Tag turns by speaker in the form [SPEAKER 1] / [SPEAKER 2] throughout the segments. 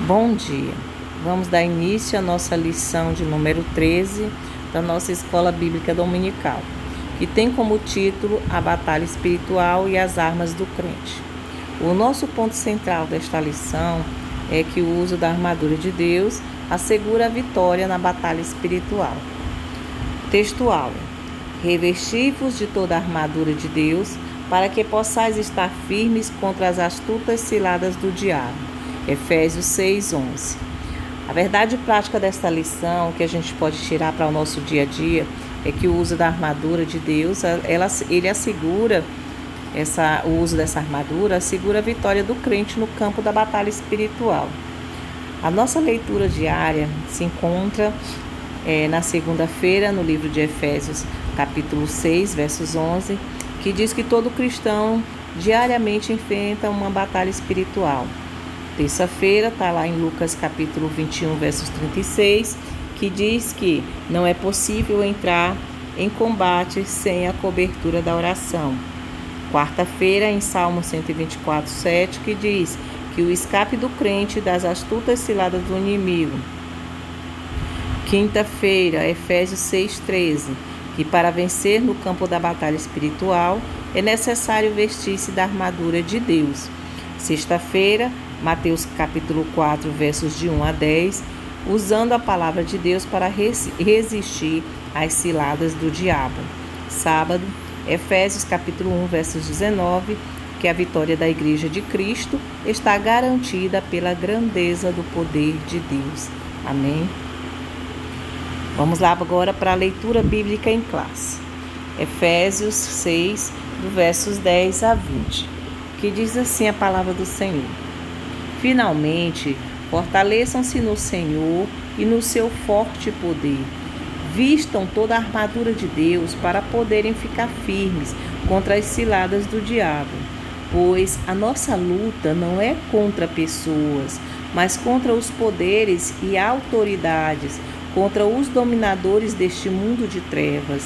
[SPEAKER 1] Bom dia! Vamos dar início à nossa lição de número 13 da nossa Escola Bíblica Dominical, que tem como título A Batalha Espiritual e as Armas do Crente. O nosso ponto central desta lição é que o uso da armadura de Deus assegura a vitória na batalha espiritual. Textual: revesti-vos de toda a armadura de Deus, para que possais estar firmes contra as astutas ciladas do diabo. Efésios 6:11. A verdade prática desta lição, que a gente pode tirar para o nosso dia a dia, é que o uso da armadura de Deus, ele assegura, o uso dessa armadura assegura a vitória do crente no campo da batalha espiritual. A nossa leitura diária se encontra na segunda-feira, no livro de Efésios, capítulo 6, versos 11, que diz que todo cristão diariamente enfrenta uma batalha espiritual. Terça-feira está lá em Lucas capítulo 21, versos 36, que diz que não é possível entrar em combate sem a cobertura da oração. Quarta-feira, em Salmo 124, 7, que diz que o escape do crente das astutas ciladas do inimigo. Quinta-feira, Efésios 6:13, que para vencer no campo da batalha espiritual é necessário vestir-se da armadura de Deus. Sexta-feira, Mateus capítulo 4, versos de 1 a 10, usando a palavra de Deus para resistir às ciladas do diabo. Sábado, Efésios capítulo 1, versos 19, que a vitória da Igreja de Cristo está garantida pela grandeza do poder de Deus. Amém? Vamos lá agora para a leitura bíblica em classe. Efésios 6, do versos 10 a 20, que diz assim a palavra do Senhor. Finalmente, fortaleçam-se no Senhor e no seu forte poder. Vistam toda a armadura de Deus para poderem ficar firmes contra as ciladas do diabo. Pois a nossa luta não é contra pessoas, mas contra os poderes e autoridades, contra os dominadores deste mundo de trevas,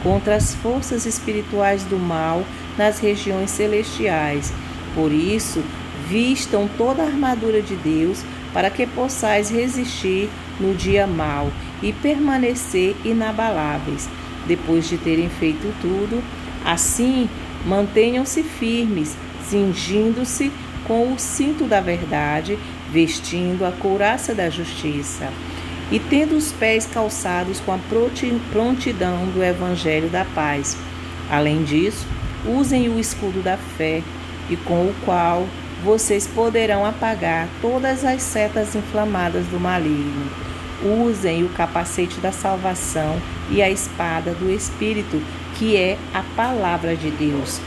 [SPEAKER 1] contra as forças espirituais do mal nas regiões celestiais. Por isso, vistam toda a armadura de Deus para que possais resistir no dia mau e permanecer inabaláveis. Depois de terem feito tudo, assim mantenham-se firmes, cingindo-se com o cinto da verdade, vestindo a couraça da justiça e tendo os pés calçados com a prontidão do evangelho da paz. Além disso, usem o escudo da fé, e com o qual vocês poderão apagar todas as setas inflamadas do maligno. Usem o capacete da salvação e a espada do Espírito, que é a palavra de Deus.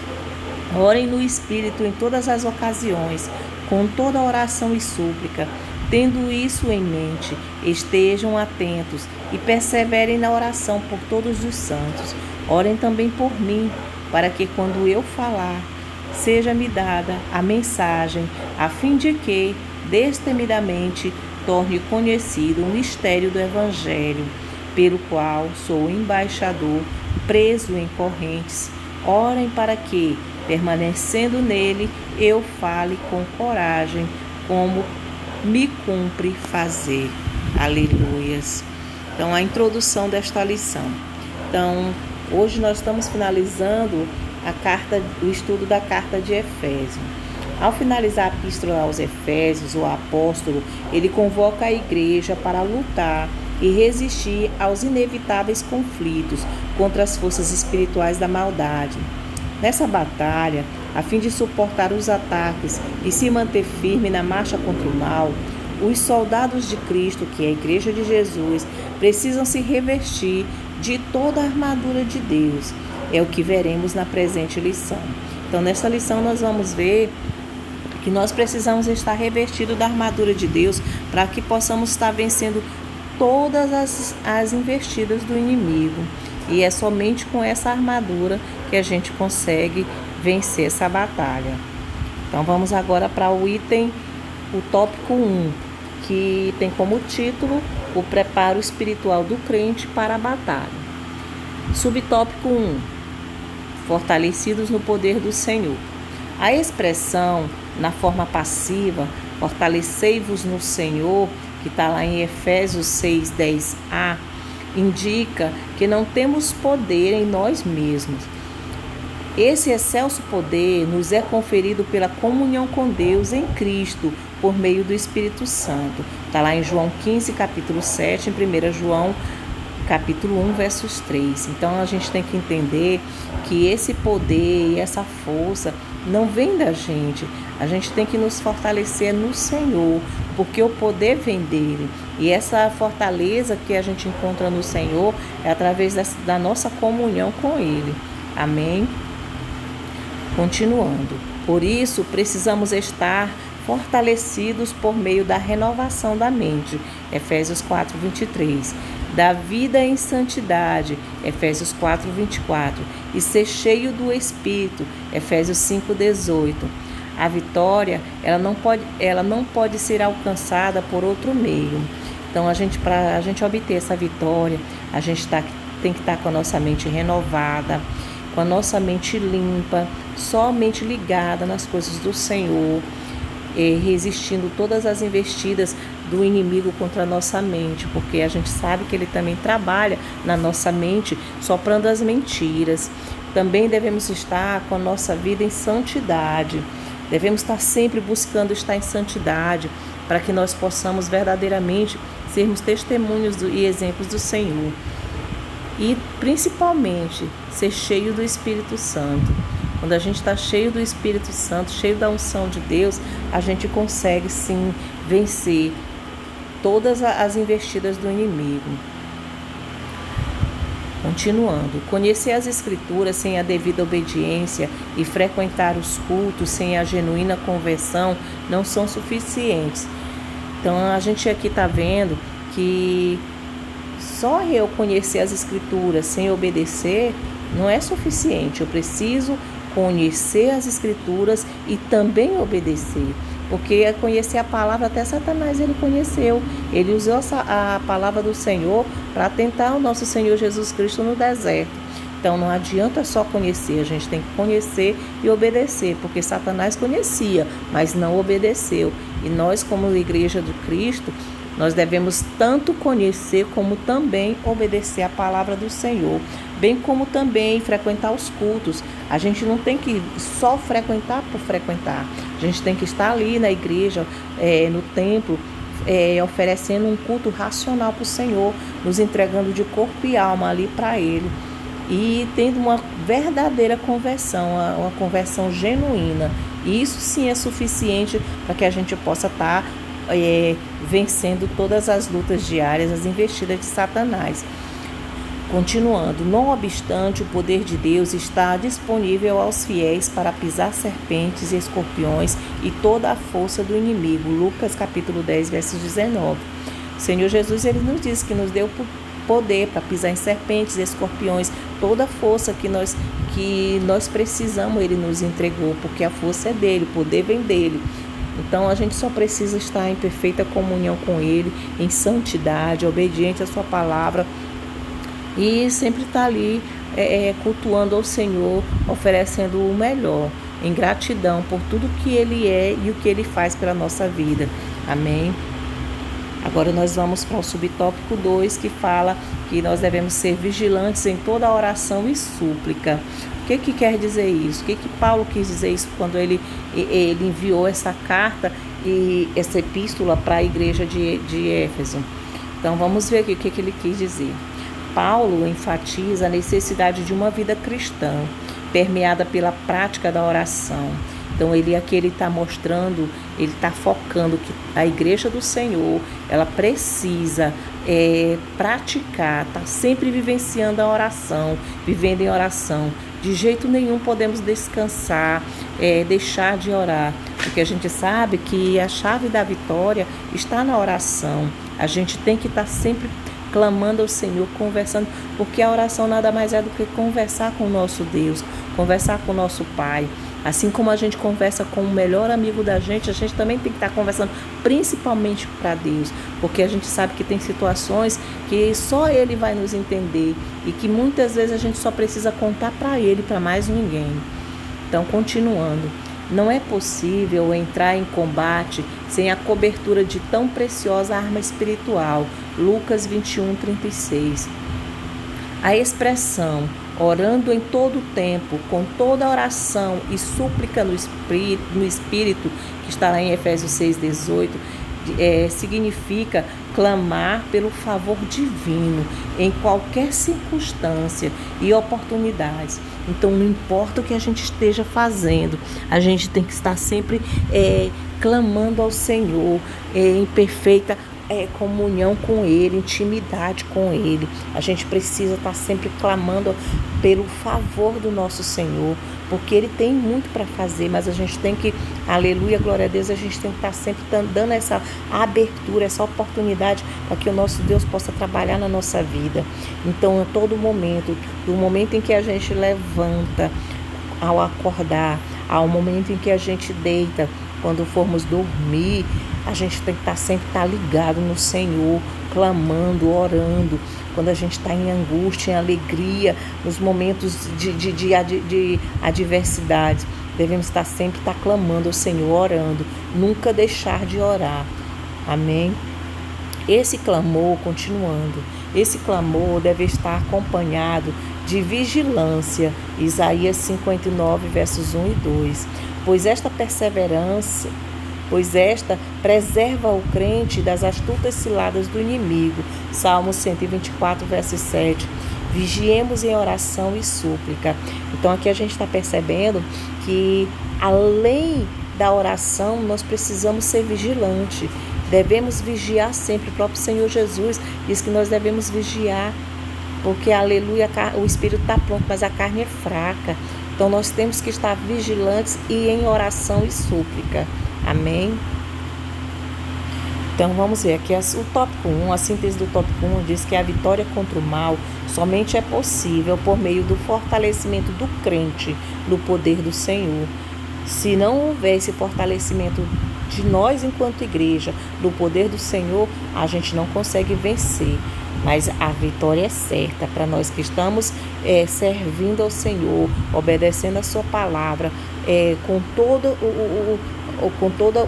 [SPEAKER 1] Orem no Espírito em todas as ocasiões, com toda oração e súplica. Tendo isso em mente, estejam atentos e perseverem na oração por todos os santos. Orem também por mim, para que quando eu falar, seja-me dada a mensagem, a fim de que, destemidamente, torne conhecido o mistério do Evangelho, pelo qual sou embaixador, preso em correntes. Orem para que, permanecendo nele, eu fale com coragem, como me cumpre fazer. Aleluias. Então, a introdução desta lição. Então, hoje nós estamos finalizando o estudo da carta de Efésios. Ao finalizar a epístola aos Efésios, o apóstolo, ele convoca a igreja para lutar e resistir aos inevitáveis conflitos contra as forças espirituais da maldade. Nessa batalha, a fim de suportar os ataques e se manter firme na marcha contra o mal, os soldados de Cristo, que é a Igreja de Jesus, precisam se revestir de toda a armadura de Deus. É o que veremos na presente lição. Então, nesta lição nós vamos ver que nós precisamos estar revestidos da armadura de Deus para que possamos estar vencendo todas as investidas do inimigo. E é somente com essa armadura que a gente consegue vencer essa batalha. Então vamos agora para o tópico 1, que tem como título o preparo espiritual do crente para a batalha. Subtópico 1, fortalecidos no poder do Senhor. A expressão na forma passiva, fortalecei-vos no Senhor, que está lá em Efésios 6:10a, indica que não temos poder em nós mesmos. Esse excelso poder nos é conferido pela comunhão com Deus em Cristo, por meio do Espírito Santo. Está lá em João 15, capítulo 7, em 1 João, capítulo 1, versos 3. Então, a gente tem que entender que esse poder e essa força não vem da gente. A gente tem que nos fortalecer no Senhor, porque o poder vem dele. E essa fortaleza que a gente encontra no Senhor é através da nossa comunhão com ele. Amém? Continuando. Por isso, precisamos estar fortalecidos por meio da renovação da mente. Efésios 4:23. Da vida em santidade. Efésios 4:24. E ser cheio do Espírito. Efésios 5:18. A vitória, ela não pode ser alcançada por outro meio. Então, para a gente obter essa vitória, a gente tem que estar com a nossa mente renovada, com a nossa mente limpa, somente ligada nas coisas do Senhor, resistindo todas as investidas do inimigo contra a nossa mente, porque a gente sabe que ele também trabalha na nossa mente, soprando as mentiras. Também devemos estar com a nossa vida em santidade. Devemos estar sempre buscando estar em santidade, para que nós possamos verdadeiramente sermos testemunhos e exemplos do Senhor. E principalmente ser cheio do Espírito Santo. Quando a gente está cheio do Espírito Santo, cheio da unção de Deus, a gente consegue sim vencer todas as investidas do inimigo. Continuando, conhecer as Escrituras sem a devida obediência e frequentar os cultos sem a genuína conversão não são suficientes. Então a gente aqui está vendo que só eu conhecer as Escrituras sem obedecer não é suficiente. Eu preciso conhecer as Escrituras e também obedecer. Porque conhecer a palavra, até Satanás ele conheceu. Ele usou a palavra do Senhor para tentar o nosso Senhor Jesus Cristo no deserto. Então não adianta só conhecer, a gente tem que conhecer e obedecer. Porque Satanás conhecia, mas não obedeceu. E nós, como igreja de Cristo, nós devemos tanto conhecer como também obedecer a palavra do Senhor, bem como também frequentar os cultos. A gente não tem que só frequentar por frequentar. A gente tem que estar ali na igreja, no templo, oferecendo um culto racional para o Senhor, nos entregando de corpo e alma ali para Ele. E tendo uma verdadeira conversão, uma conversão genuína. E isso sim é suficiente para que a gente possa estar vencendo todas as lutas diárias, as investidas de Satanás. Continuando, não obstante, o poder de Deus está disponível aos fiéis para pisar serpentes e escorpiões e toda a força do inimigo. Lucas capítulo 10, versos 19. O Senhor Jesus ele nos diz que nos deu poder para pisar em serpentes e escorpiões, toda a força que nós precisamos, Ele nos entregou, porque a força é dele, o poder vem dele. Então a gente só precisa estar em perfeita comunhão com Ele, em santidade, obediente à sua palavra e sempre estar ali cultuando ao Senhor, oferecendo o melhor, em gratidão por tudo que Ele é e o que Ele faz pela nossa vida. Amém? Agora nós vamos para o subtópico 2, que fala que nós devemos ser vigilantes em toda oração e súplica. O que quer dizer isso? O que Paulo quis dizer isso quando ele enviou essa carta e essa epístola para a igreja de Éfeso? Então vamos ver aqui o que ele quis dizer. Paulo enfatiza a necessidade de uma vida cristã, permeada pela prática da oração. Então ele está mostrando, ele está focando que a igreja do Senhor, ela precisa praticar, está sempre vivenciando a oração, vivendo em oração. De jeito nenhum podemos descansar, deixar de orar, porque a gente sabe que a chave da vitória está na oração. A gente tem que estar sempre clamando ao Senhor, conversando, porque a oração nada mais é do que conversar com o nosso Deus, conversar com o nosso Pai. Assim como a gente conversa com o melhor amigo da gente também tem que estar conversando principalmente para Deus, porque a gente sabe que tem situações que só Ele vai nos entender e que muitas vezes a gente só precisa contar para Ele, para mais ninguém. Então, continuando. Não é possível entrar em combate sem a cobertura de tão preciosa arma espiritual. Lucas 21:36. A expressão orando em todo o tempo, com toda oração e súplica no Espírito, que está lá em Efésios 6:18, significa clamar pelo favor divino em qualquer circunstância e oportunidade. Então, não importa o que a gente esteja fazendo, a gente tem que estar sempre clamando ao Senhor em perfeita comunhão com Ele, intimidade com Ele. A gente precisa estar sempre clamando pelo favor do nosso Senhor, porque Ele tem muito para fazer, mas a gente tem que, aleluia, glória a Deus, a gente tem que estar sempre dando essa abertura, essa oportunidade para que o nosso Deus possa trabalhar na nossa vida. Então, a todo momento, do momento em que a gente levanta, ao acordar, ao momento em que a gente deita, quando formos dormir, a gente tem que sempre estar ligado no Senhor, clamando, orando. Quando a gente está em angústia, em alegria, nos momentos de adversidade, devemos sempre estar clamando ao Senhor, orando, nunca deixar de orar. Amém? Esse clamor, continuando, esse clamor deve estar acompanhado de vigilância. Isaías 59, versos 1 e 2. Pois esta preserva o crente das astutas ciladas do inimigo. Salmo 124, verso 7. Vigiemos em oração e súplica. Então aqui a gente está percebendo que além da oração, nós precisamos ser vigilantes. Devemos vigiar sempre. O próprio Senhor Jesus diz que nós devemos vigiar, porque, aleluia, o espírito está pronto, mas a carne é fraca. Então nós temos que estar vigilantes e em oração e súplica. Amém? Então vamos ver aqui o tópico 1, a síntese do tópico 1 diz que a vitória contra o mal somente é possível por meio do fortalecimento do crente no poder do Senhor. Se não houver esse fortalecimento de nós enquanto igreja, do poder do Senhor, a gente não consegue vencer. Mas a vitória é certa para nós que estamos servindo ao Senhor, obedecendo a sua palavra, com todo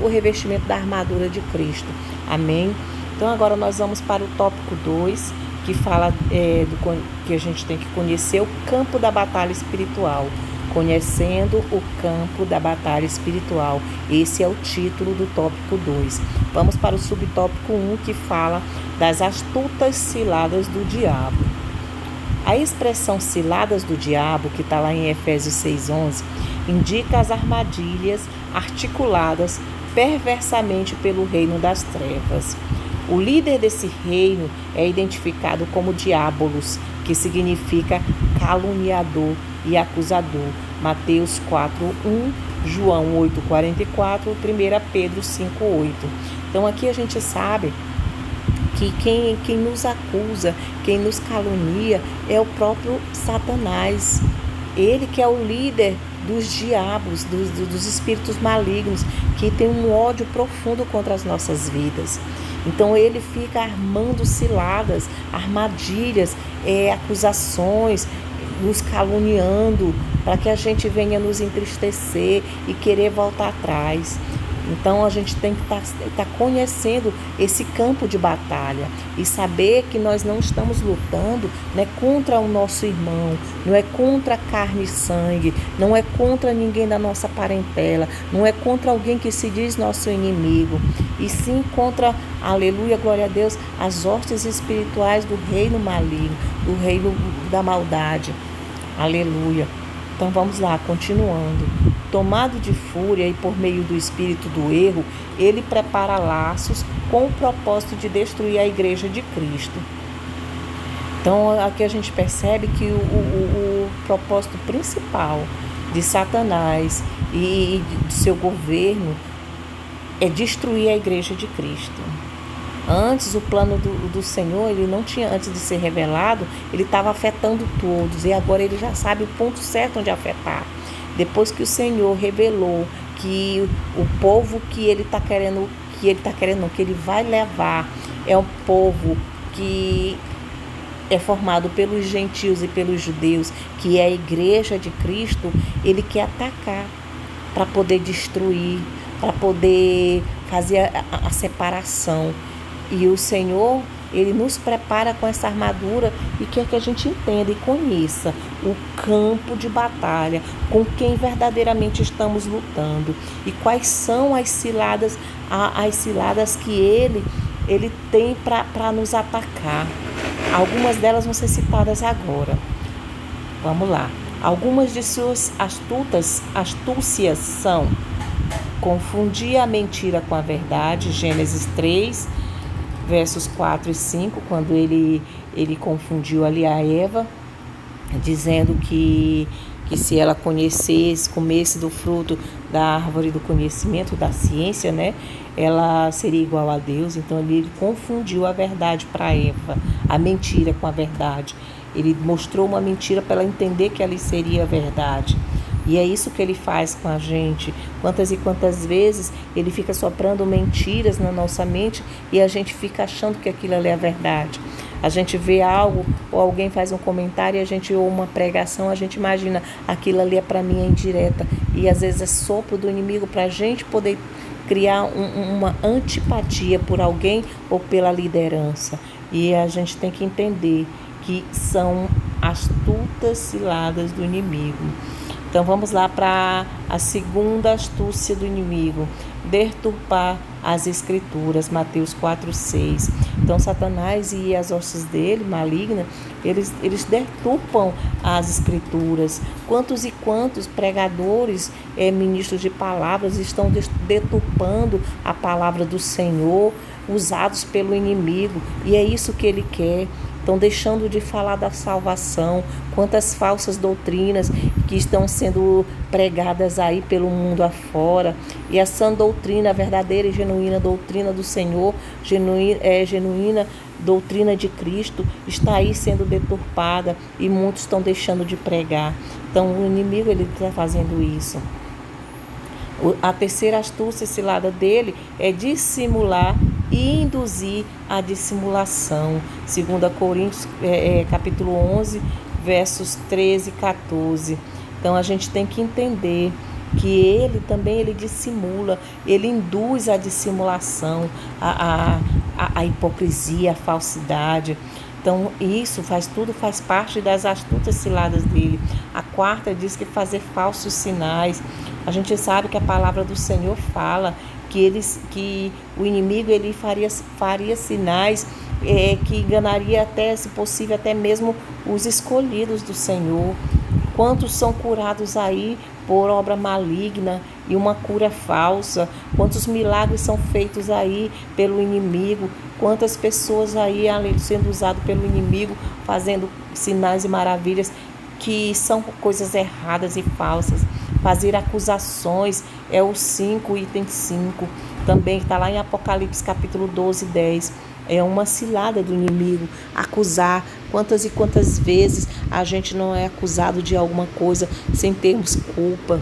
[SPEAKER 1] o revestimento da armadura de Cristo. Amém? Então agora nós vamos para o tópico 2, que fala que a gente tem que conhecer o campo da batalha espiritual. Conhecendo o campo da batalha espiritual. Esse é o título do tópico 2. Vamos para o subtópico 1, que fala das astutas ciladas do diabo. A expressão ciladas do diabo, que está lá em Efésios 6:11, indica as armadilhas articuladas perversamente pelo reino das trevas. O líder desse reino é identificado como Diabolos, que significa caluniador e acusador. Mateus 4:1, João 8:44, 1 Pedro 5:8. Então aqui a gente sabe que quem nos acusa, quem nos calunia é o próprio Satanás. Ele que é o líder dos diabos, dos espíritos malignos, que tem um ódio profundo contra as nossas vidas. Então ele fica armando ciladas, armadilhas, acusações, nos caluniando, para que a gente venha nos entristecer e querer voltar atrás. Então a gente tem que estar conhecendo esse campo de batalha e saber que nós não estamos lutando, né, contra o nosso irmão, não é contra carne e sangue, não é contra ninguém da nossa parentela, não é contra alguém que se diz nosso inimigo, e sim contra, aleluia, glória a Deus, as hostes espirituais do reino maligno, do reino da maldade. Aleluia. Então vamos lá, continuando. Tomado de fúria e por meio do espírito do erro, ele prepara laços com o propósito de destruir a igreja de Cristo. Então aqui a gente percebe que o propósito principal de Satanás e de seu governo é destruir a igreja de Cristo. Antes, o plano do Senhor, ele não tinha, antes de ser revelado, ele estava afetando todos, e agora ele já sabe o ponto certo onde afetar. Depois que o Senhor revelou que o povo que ele vai levar é um povo que é formado pelos gentios e pelos judeus, que é a igreja de Cristo, ele quer atacar. para poder destruir, para poder fazer a separação. E o Senhor, Ele nos prepara com essa armadura e quer que a gente entenda e conheça o campo de batalha, com quem verdadeiramente estamos lutando e quais são as ciladas que Ele tem para nos atacar. Algumas delas vão ser citadas agora. Vamos lá. Algumas de suas astúcias são: confundir a mentira com a verdade, Gênesis 3, versos 4 e 5, quando ele confundiu ali a Eva, dizendo que se ela comesse do fruto da árvore do conhecimento, da ciência, né, ela seria igual a Deus. Então ele confundiu a verdade para Eva, a mentira com a verdade. Ele mostrou uma mentira para ela entender que ali seria a verdade. E é isso que ele faz com a gente. Quantas e quantas vezes ele fica soprando mentiras na nossa mente e a gente fica achando que aquilo ali é a verdade. A gente vê algo ou alguém faz um comentário e ou uma pregação, a gente imagina aquilo ali é para mim, é indireta. E às vezes é sopro do inimigo para a gente poder criar uma antipatia por alguém ou pela liderança. E a gente tem que entender que são astutas ciladas do inimigo. Então vamos lá para a segunda astúcia do inimigo: deturpar as escrituras, Mateus 4:6. Então Satanás e as hostes dele, maligna, eles deturpam as escrituras. Quantos e quantos pregadores, ministros de palavras estão deturpando a palavra do Senhor, usados pelo inimigo, e é isso que ele quer. Estão deixando de falar da salvação. Quantas falsas doutrinas que estão sendo pregadas aí pelo mundo afora. E a sã doutrina, a verdadeira e genuína doutrina do Senhor, genuína doutrina de Cristo, está aí sendo deturpada e muitos estão deixando de pregar. Então o inimigo está fazendo isso. A terceira astúcia cilada dele é dissimular e induzir a dissimulação. 2 Coríntios, capítulo 11, versos 13 e 14. Então, a gente tem que entender que ele dissimula, ele induz a dissimulação, a hipocrisia, a falsidade. Então, tudo faz parte das astutas ciladas dele. A quarta diz que fazer falsos sinais. A gente sabe que a palavra do Senhor fala que o inimigo ele faria sinais que enganaria até, se possível, até mesmo os escolhidos do Senhor. Quantos são curados aí por obra maligna e uma cura falsa? Quantos milagres são feitos aí pelo inimigo? Quantas pessoas aí sendo usadas pelo inimigo, fazendo sinais e maravilhas que são coisas erradas e falsas? Fazer acusações é o 5, item 5. Também está lá em Apocalipse capítulo 12, 10. É uma cilada do inimigo acusar. Quantas e quantas vezes a gente não é acusado de alguma coisa sem termos culpa?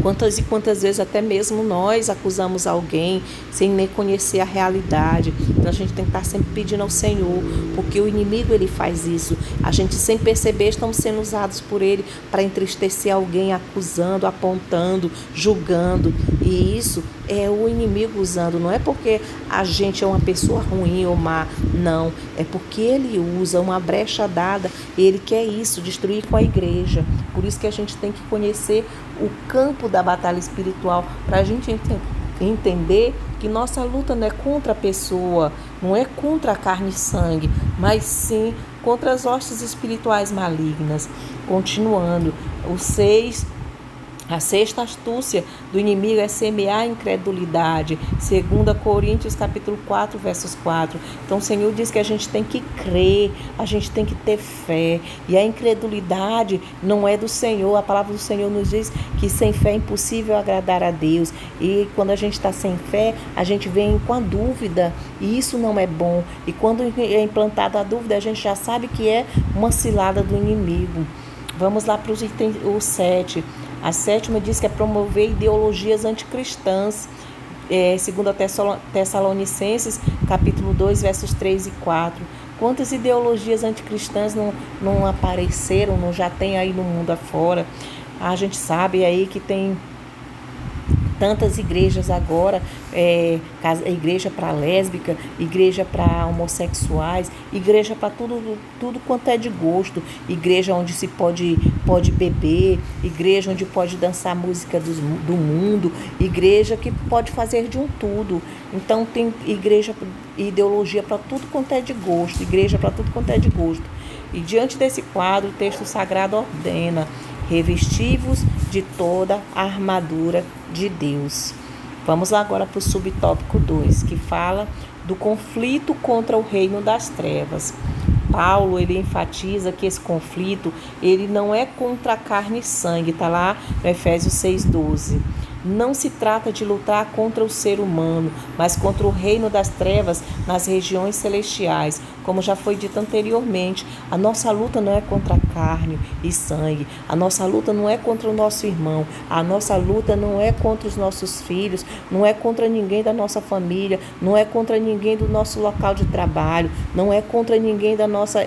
[SPEAKER 1] Quantas e quantas vezes até mesmo nós acusamos alguém sem nem conhecer a realidade. Então a gente tem que estar sempre pedindo ao Senhor, porque o inimigo ele faz isso. A gente sem perceber estamos sendo usados por ele para entristecer alguém, acusando, apontando, julgando. E isso é o inimigo usando. Não é porque a gente é uma pessoa ruim ou má, não. É porque ele usa uma brecha dada. Ele quer isso, destruir com a igreja. Por isso que a gente tem que conhecer o campo da batalha espiritual, para a gente entender que nossa luta não é contra a pessoa, não é contra a carne e sangue, mas sim contra as hostes espirituais malignas. Continuando, a sexta astúcia do inimigo é semear a incredulidade. 2 Coríntios capítulo 4, versos 4. Então o Senhor diz que a gente tem que crer, a gente tem que ter fé. E a incredulidade não é do Senhor. A palavra do Senhor nos diz que sem fé é impossível agradar a Deus. E quando a gente está sem fé, a gente vem com a dúvida. E isso não é bom. E quando é implantada a dúvida, a gente já sabe que é uma cilada do inimigo. Vamos lá para o 7. A sétima diz que é promover ideologias anticristãs. 2 Tessalonicenses, capítulo 2, versos 3 e 4. Quantas ideologias anticristãs não apareceram, não já tem aí no mundo afora? A gente sabe aí que tem Tantas igrejas agora, igreja para lésbica, igreja para homossexuais, igreja para tudo quanto é de gosto, igreja onde se pode beber, igreja onde pode dançar música do mundo, igreja que pode fazer de um tudo. Então tem igreja, ideologia para tudo quanto é de gosto, igreja para tudo quanto é de gosto. E diante desse quadro, o texto sagrado ordena: revesti-vos de toda a armadura de Deus. Vamos agora para o subtópico 2, que fala do conflito contra o reino das trevas. Paulo, ele enfatiza que esse conflito, ele não é contra a carne e sangue, está lá no Efésios 6,12. Não se trata de lutar contra o ser humano, mas contra o reino das trevas nas regiões celestiais. Como já foi dito anteriormente, a nossa luta não é contra a carne e sangue, a nossa luta não é contra o nosso irmão, a nossa luta não é contra os nossos filhos, não é contra ninguém da nossa família, não é contra ninguém do nosso local de trabalho, não é contra ninguém da nossa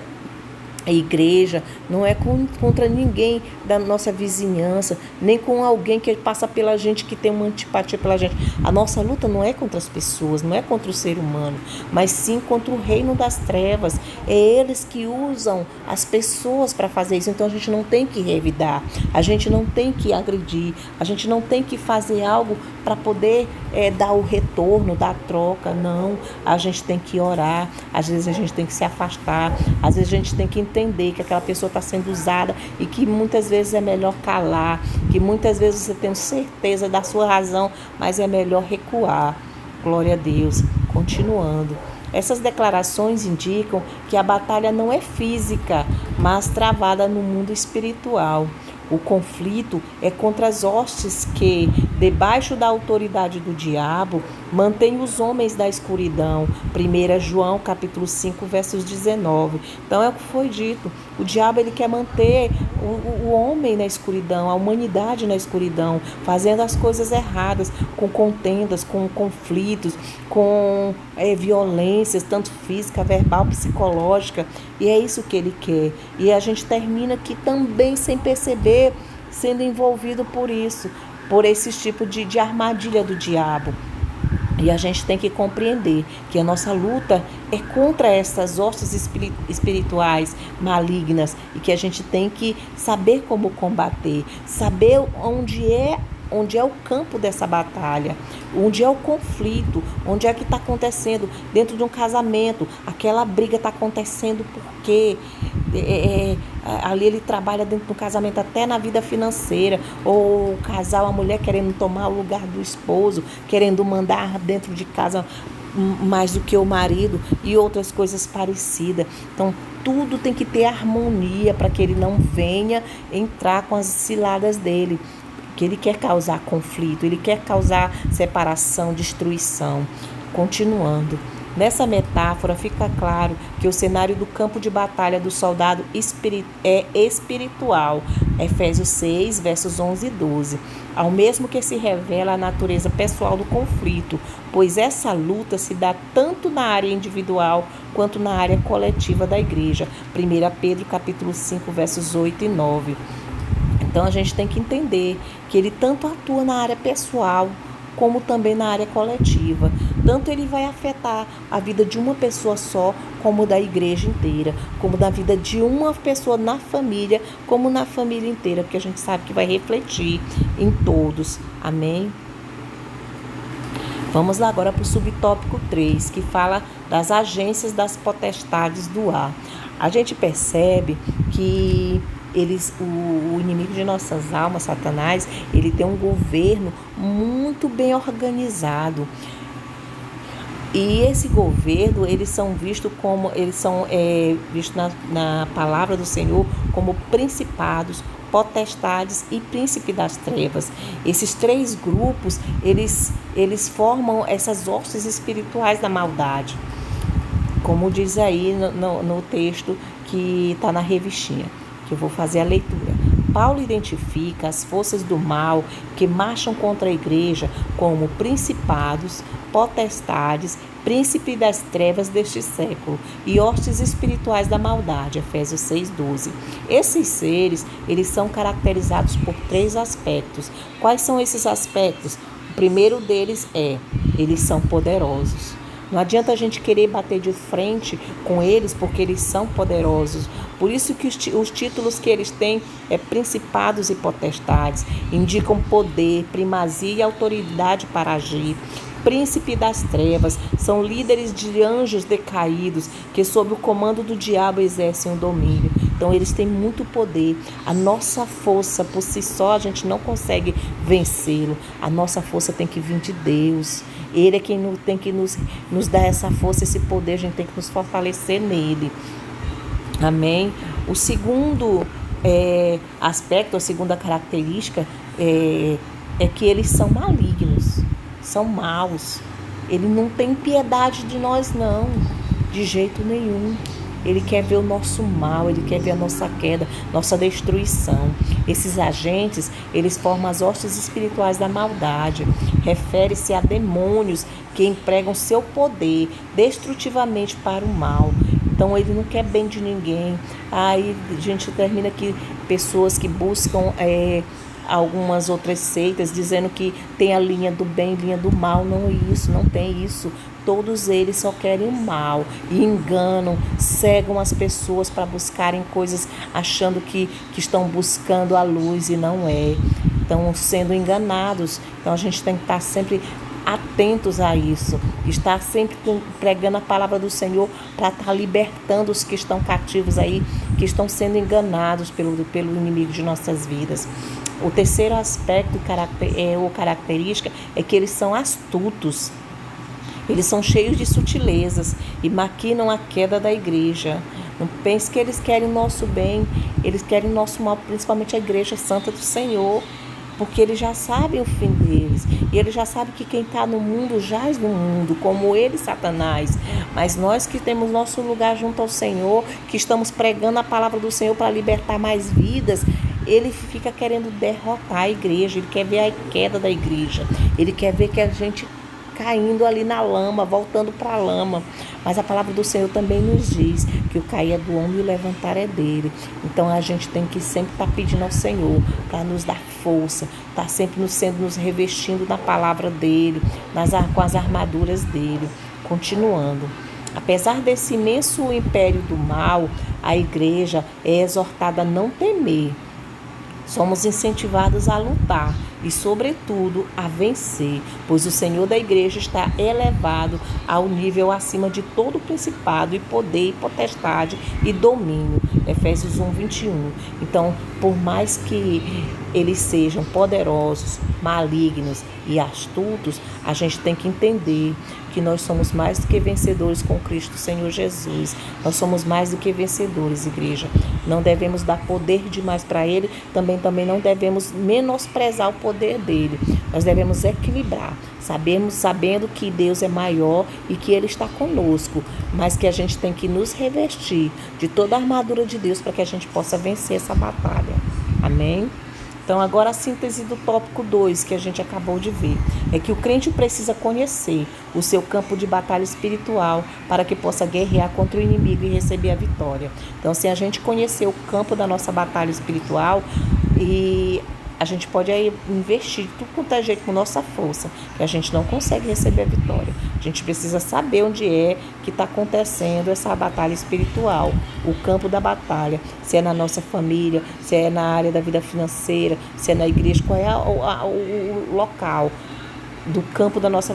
[SPEAKER 1] igreja, não é contra ninguém da nossa vizinhança, nem com alguém que passa pela gente, que tem uma antipatia pela gente. A nossa luta não é contra as pessoas, não é contra o ser humano, mas sim contra o reino das trevas. É eles que usam as pessoas para fazer isso. Então a gente não tem que revidar, a gente não tem que agredir, a gente não tem que fazer algo para poder dar o retorno, dar a troca. Não, a gente tem que orar, às vezes a gente tem que se afastar, às vezes a gente tem que entender que aquela pessoa está sendo usada e que muitas vezes é melhor calar, que muitas vezes você tem certeza da sua razão, mas é melhor recuar. Glória a Deus. Continuando. Essas declarações indicam que a batalha não é física, mas travada no mundo espiritual. O conflito é contra as hostes que, debaixo da autoridade do diabo, mantém os homens da escuridão. 1 João capítulo 5, versos 19. Então é o que foi dito. O diabo, ele quer manter o homem na escuridão, a humanidade na escuridão, fazendo as coisas erradas, com contendas, com conflitos, com violências, tanto física, verbal, psicológica. E é isso que ele quer. E a gente termina aqui também, sem perceber, sendo envolvido por isso, por esse tipo de armadilha do diabo. E a gente tem que compreender que a nossa luta é contra essas hostes espirituais malignas e que a gente tem que saber como combater, saber onde é o campo dessa batalha, onde é o conflito, onde é que está acontecendo dentro de um casamento. Aquela briga está acontecendo porque ali ele trabalha dentro do casamento, até na vida financeira, ou o casal, a mulher querendo tomar o lugar do esposo, querendo mandar dentro de casa mais do que o marido e outras coisas parecidas. Então tudo tem que ter harmonia para que ele não venha entrar com as ciladas dele, que ele quer causar conflito, ele quer causar separação, destruição. Continuando. Nessa metáfora fica claro que o cenário do campo de batalha do soldado é espiritual. Efésios 6, versos 11 e 12. Ao mesmo que se revela a natureza pessoal do conflito, pois essa luta se dá tanto na área individual quanto na área coletiva da igreja. 1 Pedro capítulo 5, versos 8 e 9. Então a gente tem que entender que ele tanto atua na área pessoal como também na área coletiva. Tanto ele vai afetar a vida de uma pessoa só, como da igreja inteira, como da vida de uma pessoa na família, como na família inteira, porque a gente sabe que vai refletir em todos. Amém? Vamos lá agora para o subtópico 3, que fala das agências das potestades do ar. A gente percebe que o inimigo de nossas almas, Satanás, ele tem um governo muito bem organizado. E esse governo, eles são vistos na palavra do Senhor como principados, potestades e príncipe das trevas. Esses três grupos, eles formam essas hostes espirituais da maldade, como diz aí no texto que está na revistinha, que eu vou fazer a leitura. Paulo identifica as forças do mal que marcham contra a igreja como principados, potestades, príncipe das trevas deste século e hostes espirituais da maldade, Efésios 6:12. Esses seres, eles são caracterizados por três aspectos. Quais são esses aspectos? O primeiro deles eles são poderosos. Não adianta a gente querer bater de frente com eles, porque eles são poderosos. Por isso que os títulos que eles têm principados e potestades, indicam poder, primazia e autoridade para agir. Príncipe das trevas, são líderes de anjos decaídos, que sob o comando do diabo exercem o domínio. Então eles têm muito poder. A nossa força por si só a gente não consegue vencê-lo. A nossa força tem que vir de Deus. Ele é quem tem que nos dar essa força, esse poder. A gente tem que nos fortalecer nele. Amém? O segundo aspecto, a segunda característica é que eles são malignos, são maus. Ele não tem piedade de nós, não, de jeito nenhum. Ele quer ver o nosso mal, ele quer ver a nossa queda, nossa destruição. Esses agentes, eles formam as hostes espirituais da maldade. Refere-se a demônios que empregam seu poder destrutivamente para o mal. Então, ele não quer bem de ninguém. Aí, a gente termina aqui pessoas que buscam algumas outras seitas, dizendo que tem a linha do bem, linha do mal. Não, não tem isso. Todos eles só querem o mal e enganam, cegam as pessoas para buscarem coisas, achando que estão buscando a luz e não é. Estão sendo enganados. Então a gente tem que estar sempre atentos a isso, estar sempre pregando a palavra do Senhor para estar libertando os que estão cativos aí, que estão sendo enganados pelo inimigo de nossas vidas. O terceiro aspecto ou característica é que eles são astutos. Eles são cheios de sutilezas e maquinam a queda da igreja. Não pense que eles querem o nosso bem, eles querem o nosso mal, principalmente a igreja santa do Senhor, porque eles já sabem o fim deles. E eles já sabem que quem está no mundo jaz no mundo, como ele, Satanás. Mas nós que temos nosso lugar junto ao Senhor, que estamos pregando a palavra do Senhor para libertar mais vidas, ele fica querendo derrotar a igreja, ele quer ver a queda da igreja, ele quer ver que a gente caindo ali na lama, voltando para a lama. Mas a palavra do Senhor também nos diz que o cair é do homem e o levantar é dele. Então a gente tem que sempre estar pedindo ao Senhor para nos dar força, estar sempre nos revestindo na palavra dele, com as armaduras dele. Continuando. Apesar desse imenso império do mal, a igreja é exortada a não temer. Somos incentivados a lutar e, sobretudo, a vencer, pois o Senhor da igreja está elevado ao nível acima de todo principado e poder e potestade e domínio. Efésios 1:21. Então, por mais que eles sejam poderosos, malignos e astutos, a gente tem que entender que nós somos mais do que vencedores com Cristo Senhor Jesus. Nós somos mais do que vencedores, igreja. Não devemos dar poder demais para ele, também não devemos menosprezar o poder dele. Nós devemos equilibrar, sabendo que Deus é maior e que ele está conosco, mas que a gente tem que nos revestir de toda a armadura de Deus para que a gente possa vencer essa batalha. Amém? Então, agora a síntese do tópico 2 que a gente acabou de ver é que o crente precisa conhecer o seu campo de batalha espiritual para que possa guerrear contra o inimigo e receber a vitória. Então, se a gente conhecer o campo da nossa batalha espiritual, e a gente pode aí investir de tudo quanto é jeito com nossa força, que a gente não consegue receber a vitória. A gente precisa saber onde é que está acontecendo essa batalha espiritual, o campo da batalha, se é na nossa família, se é na área da vida financeira, se é na igreja, qual é o local do campo da nossa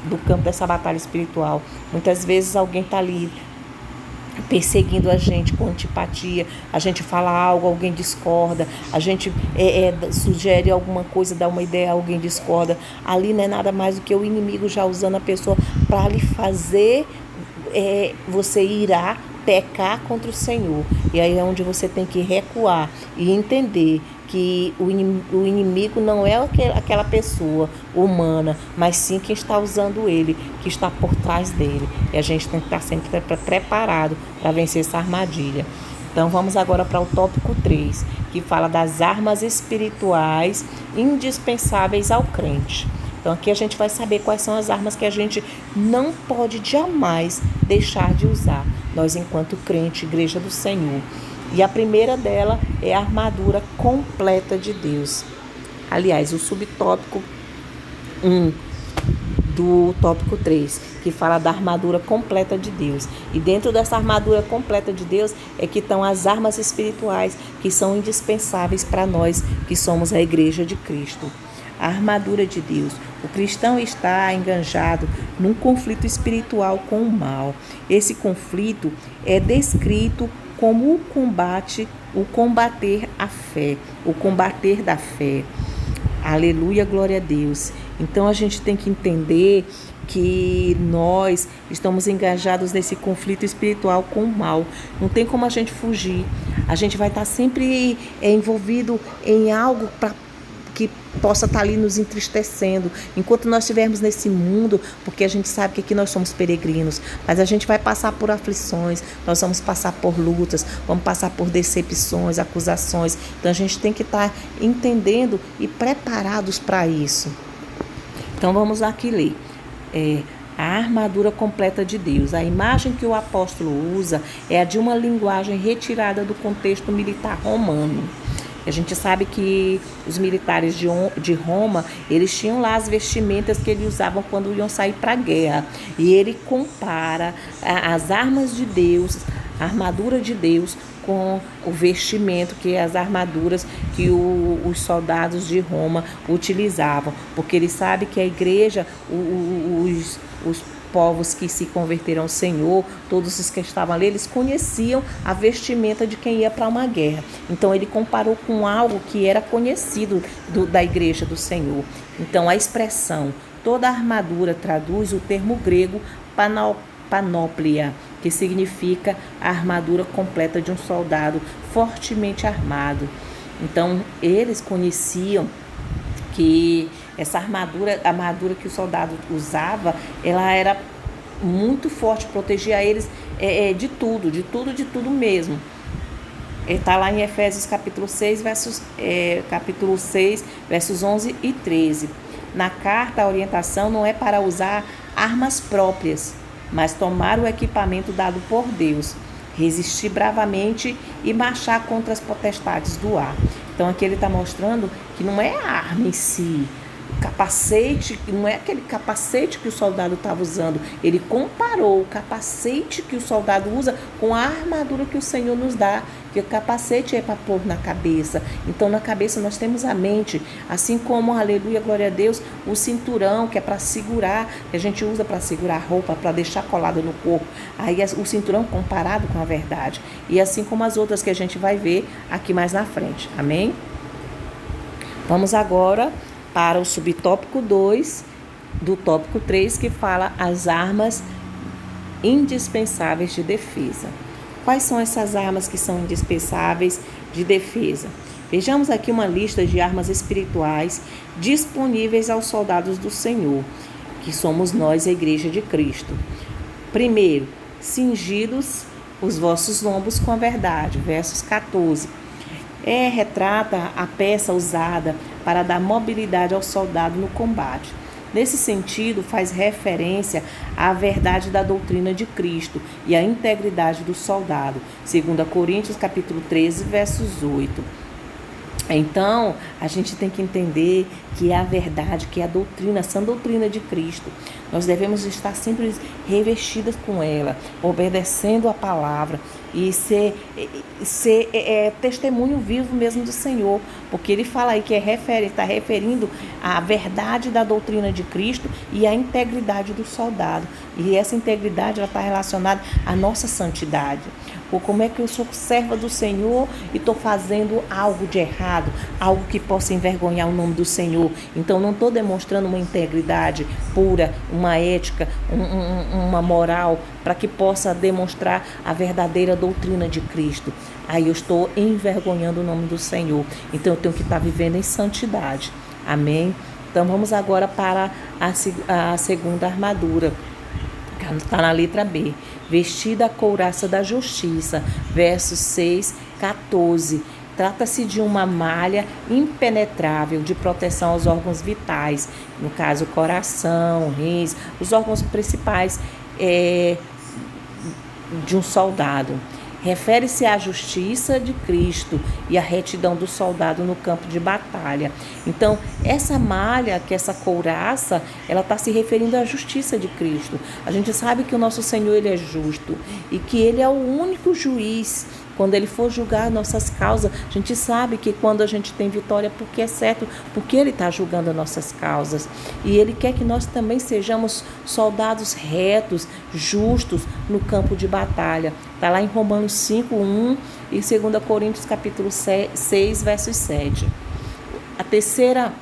[SPEAKER 1] do campo dessa batalha espiritual. Muitas vezes alguém está ali perseguindo a gente com antipatia, a gente fala algo, alguém discorda, a gente sugere alguma coisa, dá uma ideia, alguém discorda. Ali não é nada mais do que o inimigo já usando a pessoa para lhe fazer você irá pecar contra o Senhor. E aí é onde você tem que recuar e entender que o inimigo não é aquela pessoa humana, mas sim quem está usando ele, que está por trás dele. E a gente tem que estar sempre preparado para vencer essa armadilha. Então vamos agora para o tópico 3, que fala das armas espirituais indispensáveis ao crente. Então aqui a gente vai saber quais são as armas que a gente não pode jamais deixar de usar, nós enquanto crente, igreja do Senhor. E a primeira dela é a armadura completa de Deus. Aliás, o subtópico 1 do tópico 3, que fala da armadura completa de Deus. E dentro dessa armadura completa de Deus é que estão as armas espirituais que são indispensáveis para nós que somos a Igreja de Cristo. A armadura de Deus. O cristão está enganjado num conflito espiritual com o mal. Esse conflito é descrito como o combater a fé, o combater da fé. Aleluia, glória a Deus. Então a gente tem que entender que nós estamos engajados nesse conflito espiritual com o mal. Não tem como a gente fugir. A gente vai estar sempre envolvido em algo que possa estar ali nos entristecendo, enquanto nós estivermos nesse mundo, porque a gente sabe que aqui nós somos peregrinos, mas a gente vai passar por aflições, nós vamos passar por lutas, vamos passar por decepções, acusações. Então a gente tem que estar entendendo e preparados para isso. Então vamos aqui ler. A armadura completa de Deus. A imagem que o apóstolo usa é a de uma linguagem retirada do contexto militar romano. A gente sabe que os militares de Roma, eles tinham lá as vestimentas que eles usavam quando iam sair para a guerra. E ele compara as armas de Deus, a armadura de Deus, com o vestimento, que é as armaduras que os soldados de Roma utilizavam. Porque ele sabe que a igreja, os povos que se converteram ao Senhor, todos os que estavam ali, eles conheciam a vestimenta de quem ia para uma guerra. Então ele comparou com algo que era conhecido da igreja do Senhor. Então a expressão toda a armadura traduz o termo grego panóplia, que significa a armadura completa de um soldado fortemente armado. Então eles conheciam que essa armadura, a armadura que o soldado usava, ela era muito forte, protegia eles de tudo mesmo. Está lá em Efésios capítulo 6, versos 11 e 13. Na carta, a orientação não é para usar armas próprias, mas tomar o equipamento dado por Deus, resistir bravamente e marchar contra as potestades do ar. Então aqui ele está mostrando que não é a arma em si, o capacete, não é aquele capacete que o soldado estava usando. Ele comparou o capacete que o soldado usa com a armadura que o Senhor nos dá, que o capacete é para pôr na cabeça. Então na cabeça nós temos a mente, assim como, aleluia, glória a Deus, o cinturão que é para segurar, que a gente usa para segurar a roupa, para deixar colada no corpo. Aí o cinturão comparado com a verdade. E assim como as outras que a gente vai ver aqui mais na frente. Amém? Vamos agora para o subtópico 2 do tópico 3, que fala as armas indispensáveis de defesa. Quais são essas armas que são indispensáveis de defesa? Vejamos aqui uma lista de armas espirituais disponíveis aos soldados do Senhor, que somos nós, a Igreja de Cristo. Primeiro, cingidos os vossos lombos com a verdade, versos 14. Retrata a peça usada para dar mobilidade ao soldado no combate. Nesse sentido, faz referência à verdade da doutrina de Cristo e à integridade do soldado, 2 Coríntios capítulo 13, versos 8. Então, a gente tem que entender que é a verdade, que é a doutrina, a sã doutrina de Cristo. Nós devemos estar sempre revestidas com ela, obedecendo a palavra e ser testemunho vivo mesmo do Senhor, porque ele fala aí que está referindo à verdade da doutrina de Cristo e à integridade do soldado. E essa integridade está relacionada à nossa santidade. Ou como é que eu sou serva do Senhor e estou fazendo algo de errado, algo que possa envergonhar o nome do Senhor. Então não estou demonstrando uma integridade pura, uma ética, uma moral, para que possa demonstrar a verdadeira doutrina de Cristo. Aí eu estou envergonhando o nome do Senhor. Então eu tenho que estar vivendo em santidade. Amém? Então vamos agora para a segunda armadura. Está na letra B. Vestida a couraça da justiça, versos 6, 14. Trata-se de uma malha impenetrável de proteção aos órgãos vitais, no caso o coração, rins, os órgãos principais de um soldado. refere-se à justiça de Cristo e à retidão do soldado no campo de batalha. Então, essa malha, que essa couraça, ela está se referindo à justiça de Cristo. A gente sabe que o nosso Senhor, ele é justo e que ele é o único juiz. Quando ele for julgar nossas causas, a gente sabe que quando a gente tem vitória, porque é certo, porque ele está julgando as nossas causas. E ele quer que nós também sejamos soldados retos, justos no campo de batalha. Está lá em Romanos 5:1 e 2 Coríntios capítulo 6, versos 7. A terceira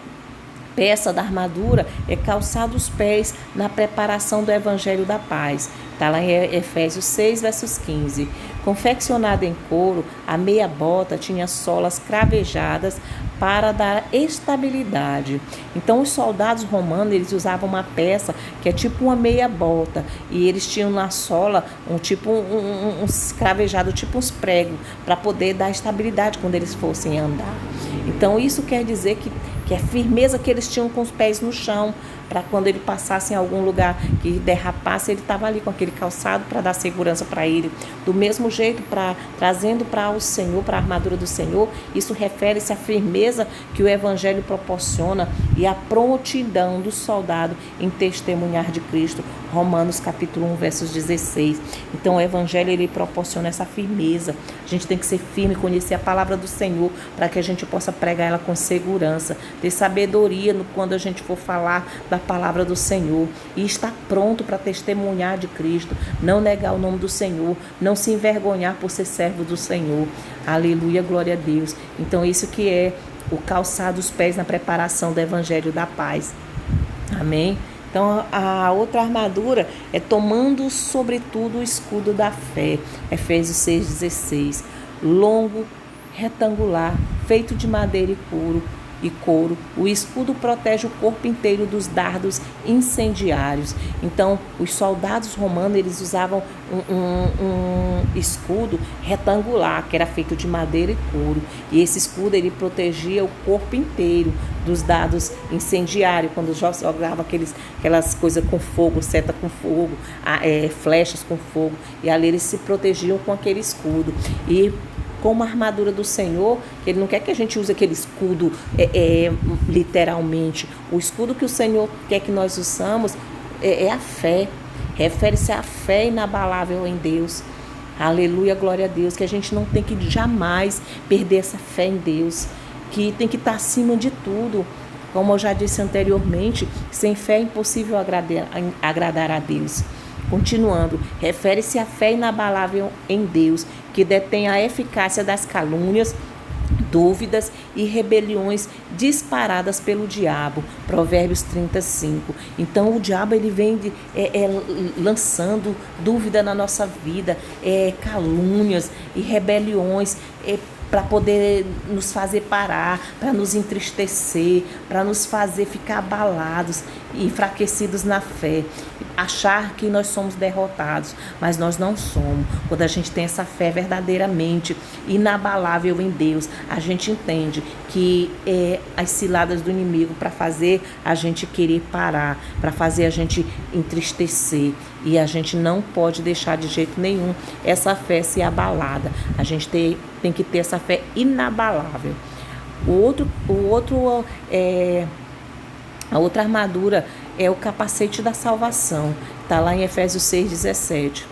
[SPEAKER 1] peça da armadura é calçar os pés na preparação do evangelho da paz. Está lá em Efésios 6, versos 15. Confeccionada em couro, a meia bota tinha solas cravejadas para dar estabilidade. Então, os soldados romanos, eles usavam uma peça que é tipo uma meia bota, e eles tinham na sola uns cravejados, tipo uns pregos, para poder dar estabilidade quando eles fossem andar. Então, isso quer dizer que a firmeza que eles tinham com os pés no chão, para quando ele passasse em algum lugar que derrapasse, ele estava ali com aquele calçado para dar segurança para ele. Do mesmo jeito, trazendo para o Senhor, para a armadura do Senhor, isso refere-se à firmeza que o Evangelho proporciona e à prontidão do soldado em testemunhar de Cristo. Romanos capítulo 1, versos 16. Então, o Evangelho, ele proporciona essa firmeza. A gente tem que ser firme, conhecer a palavra do Senhor, para que a gente possa pregar ela com segurança, ter sabedoria quando a gente for falar da palavra do Senhor e estar pronto para testemunhar de Cristo, não negar o nome do Senhor, não se envergonhar por ser servo do Senhor. Aleluia, glória a Deus. Então, isso que é o calçar dos pés na preparação do Evangelho da paz. Amém? Então, a outra armadura é tomando sobretudo o escudo da fé. Efésios 6,16. Longo, retangular, feito de madeira e couro. O escudo protege o corpo inteiro dos dardos incendiários. Então, os soldados romanos, eles usavam um escudo retangular, que era feito de madeira e couro. E esse escudo, ele protegia o corpo inteiro dos dardos incendiários, quando jogava aquelas coisas com fogo, seta com fogo, flechas com fogo. E ali eles se protegiam com aquele escudo. E como a armadura do Senhor, ele não quer que a gente use aquele escudo literalmente. O escudo que o Senhor quer que nós usamos é a fé. Refere-se à fé inabalável em Deus. Aleluia, glória a Deus. Que a gente não tem que jamais perder essa fé em Deus. Que tem que estar acima de tudo. Como eu já disse anteriormente, sem fé é impossível agradar a Deus. Continuando, refere-se à fé inabalável em Deus, que detém a eficácia das calúnias, dúvidas e rebeliões disparadas pelo diabo. Provérbios 35. Então, o diabo, ele vem lançando dúvida na nossa vida, calúnias e rebeliões, para poder nos fazer parar, para nos entristecer, para nos fazer ficar abalados e enfraquecidos na fé, achar que nós somos derrotados, mas nós não somos. Quando a gente tem essa fé verdadeiramente inabalável em Deus, a gente entende que as ciladas do inimigo para fazer a gente querer parar, para fazer a gente entristecer, e a gente não pode deixar de jeito nenhum essa fé ser abalada. A gente tem que ter essa fé inabalável. A outra armadura é o capacete da salvação. Está lá em Efésios 6,17.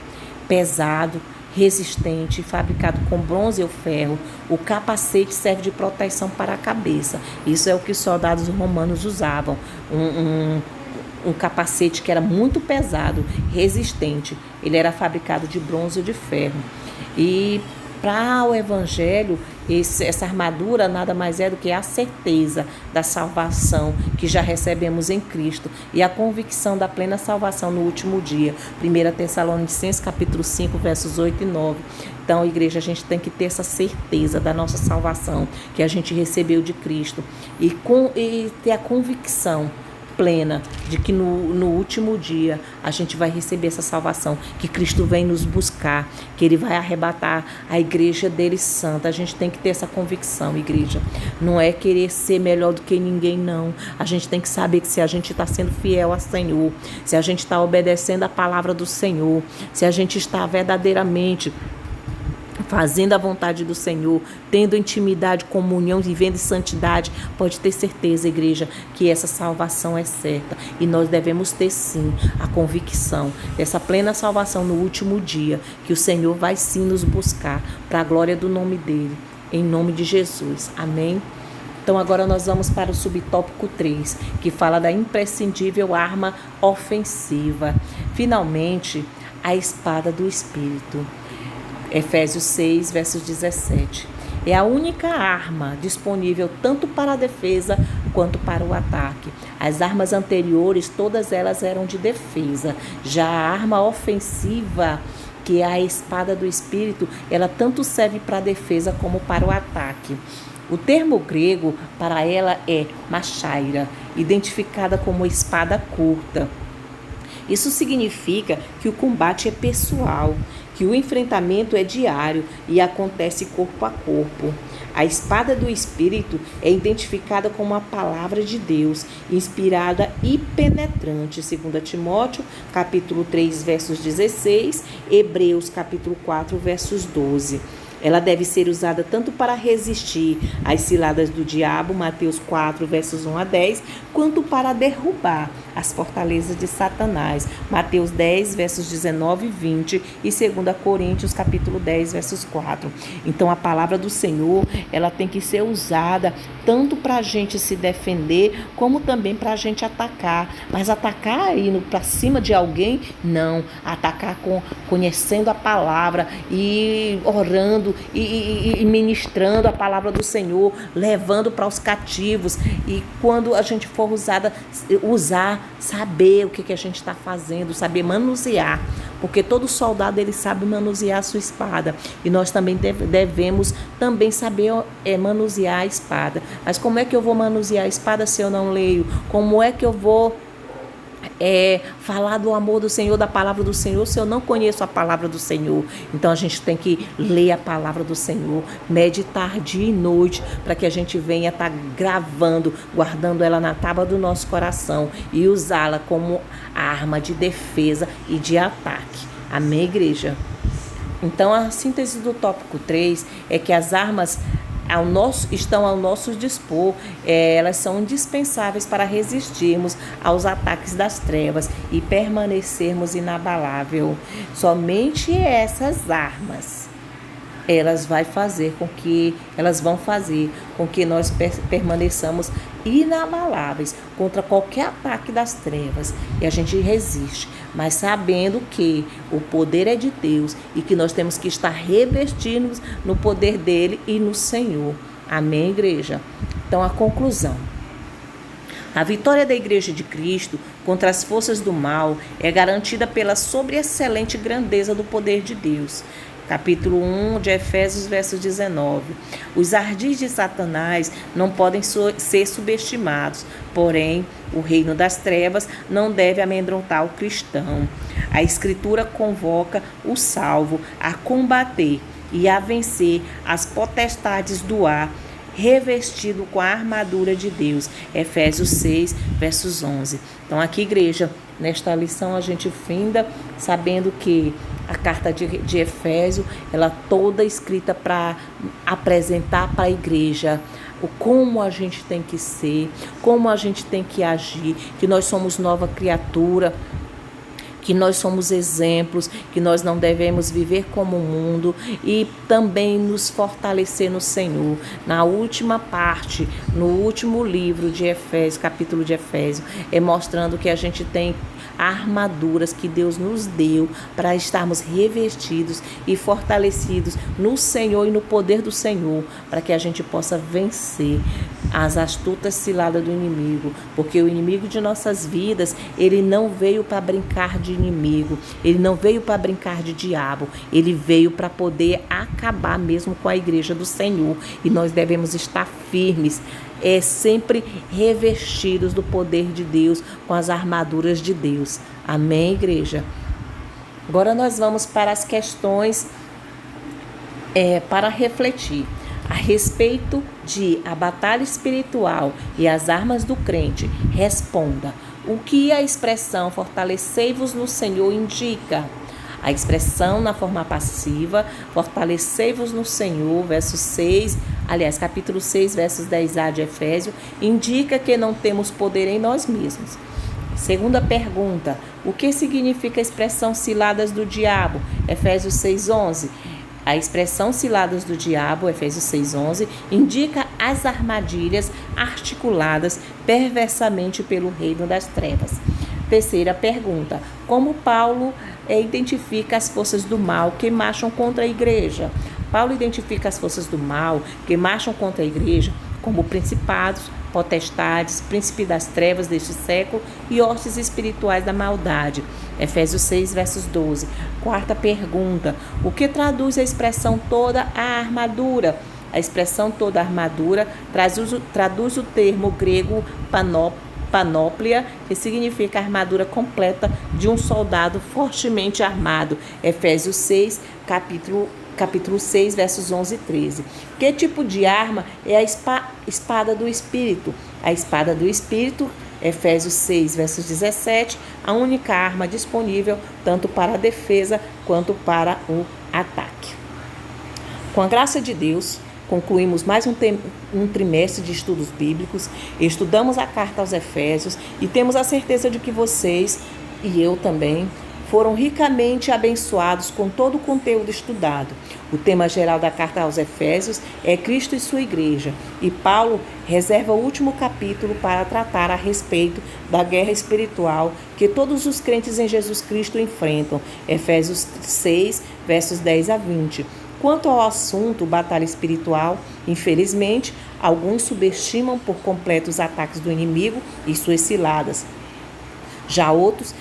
[SPEAKER 1] Pesado, resistente, fabricado com bronze ou ferro, o capacete serve de proteção para a cabeça. Isso é o que os soldados romanos usavam. Um capacete que era muito pesado, resistente. Ele era fabricado de bronze ou de ferro. E para o Evangelho, essa armadura nada mais é do que a certeza da salvação que já recebemos em Cristo e a convicção da plena salvação no último dia. 1 Tessalonicenses capítulo 5, versos 8 e 9. Então, igreja, a gente tem que ter essa certeza da nossa salvação que a gente recebeu de Cristo e ter a convicção plena de que no último dia a gente vai receber essa salvação, que Cristo vem nos buscar, que Ele vai arrebatar a igreja dele santa. A gente tem que ter essa convicção, igreja. Não é querer ser melhor do que ninguém, não. A gente tem que saber que se a gente está sendo fiel ao Senhor, se a gente está obedecendo a palavra do Senhor, se a gente está verdadeiramente fazendo a vontade do Senhor, tendo intimidade, comunhão, vivendo em santidade, pode ter certeza, igreja, que essa salvação é certa. E nós devemos ter, sim, a convicção dessa plena salvação no último dia, que o Senhor vai sim nos buscar para a glória do nome dele, em nome de Jesus. Amém? Então agora nós vamos para o subtópico 3, que fala da imprescindível arma ofensiva. Finalmente, a espada do Espírito. Efésios 6, versos 17. É a única arma disponível tanto para a defesa quanto para o ataque. As armas anteriores, todas elas eram de defesa. Já a arma ofensiva, que é a espada do Espírito, ela tanto serve para a defesa como para o ataque. O termo grego para ela é machaira, identificada como espada curta. Isso significa que o combate é pessoal, que o enfrentamento é diário e acontece corpo a corpo. A espada do Espírito é identificada como a palavra de Deus, inspirada e penetrante, 2 Timóteo, capítulo 3, versos 16, Hebreus, capítulo 4, versos 12. Ela deve ser usada tanto para resistir às ciladas do diabo, Mateus 4, versos 1 a 10, quanto para derrubar as fortalezas de Satanás, Mateus 10, versos 19 e 20 e 2 Coríntios, capítulo 10, versos 4. Então, a palavra do Senhor, ela tem que ser usada tanto para a gente se defender, como também para a gente atacar. Mas atacar indo para cima de alguém, não. Atacar conhecendo a palavra e orando e ministrando a palavra do Senhor, levando para os cativos. E quando a gente for usar, saber o que a gente está fazendo, saber manusear, porque todo soldado ele sabe manusear a sua espada, e nós também devemos também saber manusear a espada. Mas como é que eu vou manusear a espada se eu não leio? Como é que eu vou falar do amor do Senhor, da palavra do Senhor, se eu não conheço a palavra do Senhor? Então a gente tem que ler a palavra do Senhor, meditar dia e noite, para que a gente venha estar gravando, guardando ela na tábua do nosso coração e usá-la como arma de defesa e de ataque. Amém, igreja? Então a síntese do tópico 3 é que as armas estão ao nosso dispor, elas são indispensáveis para resistirmos aos ataques das trevas e permanecermos inabalável. Somente essas armas, elas vão fazer com que nós permaneçamos inabaláveis contra qualquer ataque das trevas, e a gente resiste, mas sabendo que o poder é de Deus e que nós temos que estar revestidos no poder dele e no Senhor. Amém, igreja? Então, a conclusão: a vitória da Igreja de Cristo contra as forças do mal é garantida pela sobreexcelente grandeza do poder de Deus. Capítulo 1 de Efésios, verso 19. Os ardis de Satanás não podem ser subestimados, porém, o reino das trevas não deve amedrontar o cristão. A Escritura convoca o salvo a combater e a vencer as potestades do ar, revestido com a armadura de Deus. Efésios 6, versos 11. Então, aqui, igreja, nesta lição a gente finda sabendo que a carta de Efésio, ela toda escrita para apresentar para a igreja como a gente tem que ser, como a gente tem que agir, que nós somos nova criatura, que nós somos exemplos, que nós não devemos viver como o mundo, e também nos fortalecer no Senhor. Na última parte, no último livro de Efésios, capítulo de Efésios, é mostrando que a gente tem armaduras que Deus nos deu para estarmos revestidos e fortalecidos no Senhor e no poder do Senhor, para que a gente possa vencer as astutas ciladas do inimigo, porque o inimigo de nossas vidas, ele não veio para brincar de inimigo, ele não veio para brincar de diabo, ele veio para poder acabar mesmo com a igreja do Senhor, e nós devemos estar firmes, sempre revestidos do poder de Deus, com as armaduras de Deus. Amém, igreja? Agora nós vamos para as questões para refletir a respeito de a batalha espiritual e as armas do crente. Responda: o que a expressão fortalecei-vos no Senhor indica? A expressão na forma passiva, fortalecei-vos no Senhor, capítulo 6, versos 10a de Efésios, indica que não temos poder em nós mesmos. Segunda pergunta, o que significa a expressão ciladas do diabo? Efésios 6:11. A expressão ciladas do diabo, Efésios 6:11, indica as armadilhas articuladas perversamente pelo reino das trevas. Terceira pergunta, como Paulo identifica as forças do mal que marcham contra a igreja? Paulo identifica as forças do mal que marcham contra a igreja como principados, potestades, príncipe das trevas deste século e hostes espirituais da maldade. Efésios 6, versos 12. Quarta pergunta, o que traduz a expressão toda a armadura? A expressão toda a armadura traduz o termo grego panóplia, que significa a armadura completa de um soldado fortemente armado. Efésios 6, capítulo 6, versos 11 e 13. Que tipo de arma é a espada do Espírito? A espada do Espírito, Efésios 6, versos 17, a única arma disponível tanto para a defesa quanto para o ataque. Com a graça de Deus, concluímos mais um trimestre de estudos bíblicos, estudamos a carta aos Efésios e temos a certeza de que vocês, e eu também, foram ricamente abençoados com todo o conteúdo estudado. O tema geral da carta aos Efésios é Cristo e sua igreja, e Paulo reserva o último capítulo para tratar a respeito da guerra espiritual que todos os crentes em Jesus Cristo enfrentam. Efésios 6, versos 10 a 20. Quanto ao assunto batalha espiritual, infelizmente, alguns subestimam por completo os ataques do inimigo e suas ciladas. Já outros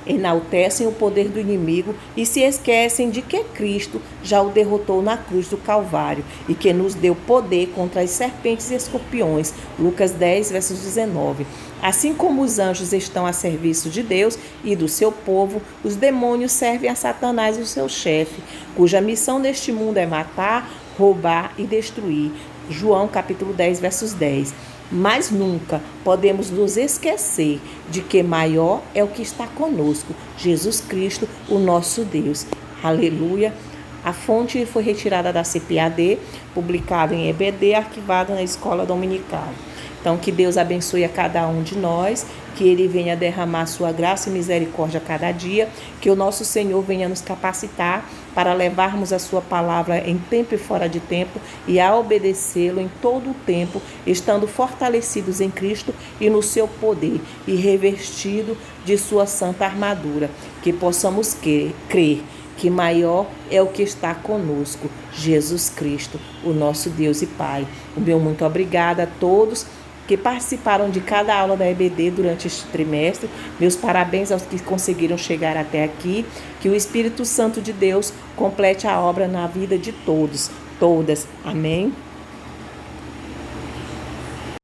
[SPEAKER 1] enaltecem o poder do inimigo e se esquecem de que Cristo já o derrotou na cruz do Calvário e que nos deu poder contra as serpentes e escorpiões. Lucas 10, versos 19. Assim como os anjos estão a serviço de Deus e do seu povo, os demônios servem a Satanás e o seu chefe, cuja missão neste mundo é matar, roubar e destruir. João capítulo 10, versos 10. Mas nunca podemos nos esquecer de que maior é o que está conosco, Jesus Cristo, o nosso Deus. Aleluia. A fonte foi retirada da CPAD, publicada em EBD, arquivada na Escola Dominical. Então, que Deus abençoe a cada um de nós, que Ele venha derramar sua graça e misericórdia a cada dia, que o nosso Senhor venha nos capacitar para levarmos a sua palavra em tempo e fora de tempo e a obedecê-lo em todo o tempo, estando fortalecidos em Cristo e no seu poder e revestido de sua santa armadura, que possamos crer que maior é o que está conosco, Jesus Cristo, o nosso Deus e Pai. O meu muito obrigada a todos que participaram de cada aula da EBD durante este trimestre. Meus parabéns aos que conseguiram chegar até aqui. Que o Espírito Santo de Deus complete a obra na vida de todos, todas. Amém?